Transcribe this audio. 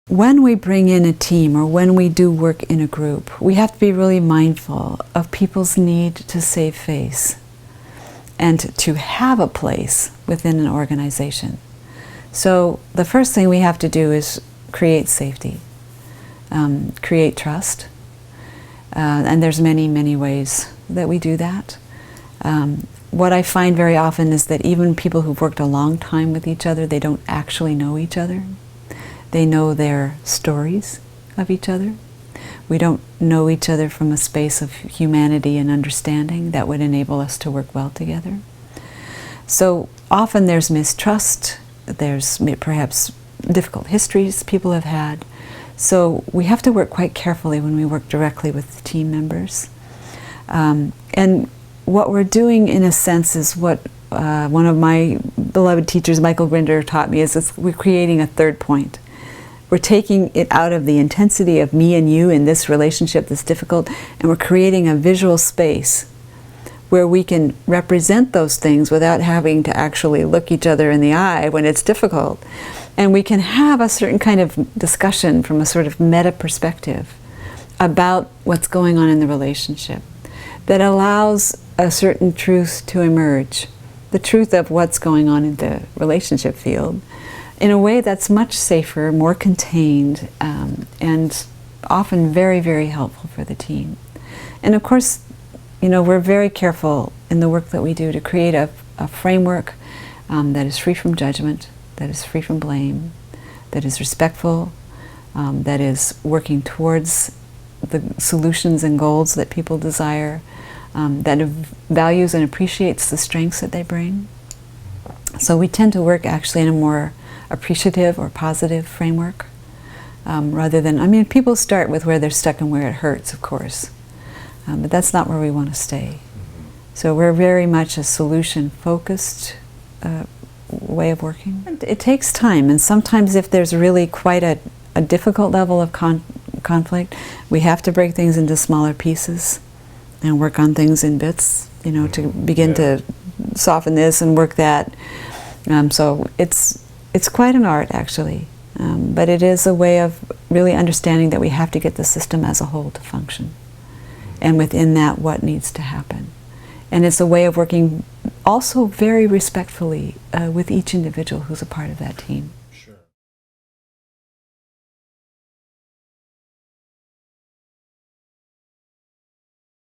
When we bring in a team or when we do work in a group, we have to be really mindful of people's need to save face and to have a place within an organization. So the first thing we have to do is create safety, create trust, and there's many, many ways that we do that. What I find very often is that even people who've worked a long time with each other, they don't actually know each other. They know their stories of each other. We don't know each other from a space of humanity and understanding that would enable us to work well together. So often there's mistrust, there's perhaps difficult histories people have had. So we have to work quite carefully when we work directly with the team members. And what we're doing in a sense is what one of my beloved teachers, Michael Grinder, taught me is we're creating a third point. We're taking it out of the intensity of me and you in this relationship that's difficult, and we're creating a visual space where we can represent those things without having to actually look each other in the eye when it's difficult. And we can have a certain kind of discussion from a sort of meta perspective about what's going on in the relationship that allows a certain truth to emerge, the truth of what's going on in the relationship field, in a way that's much safer, more contained, and often very, very helpful for the team. And of course, you know, we're very careful in the work that we do to create a framework that is free from judgment, that is free from blame, that is respectful, that is working towards the solutions and goals that people desire, that values and appreciates the strengths that they bring. So we tend to work actually in a more appreciative or positive framework rather than, I mean, people start with where they're stuck and where it hurts, of course, but that's not where we want to stay. So we're very much a solution-focused way of working. It takes time, and sometimes if there's really quite a difficult level of conflict, we have to break things into smaller pieces and work on things in bits, you know, to begin to soften this and work that. So it's quite an art, actually, but it is a way of really understanding that we have to get the system as a whole to function, and within that, what needs to happen. And it's a way of working also very respectfully with each individual who's a part of that team.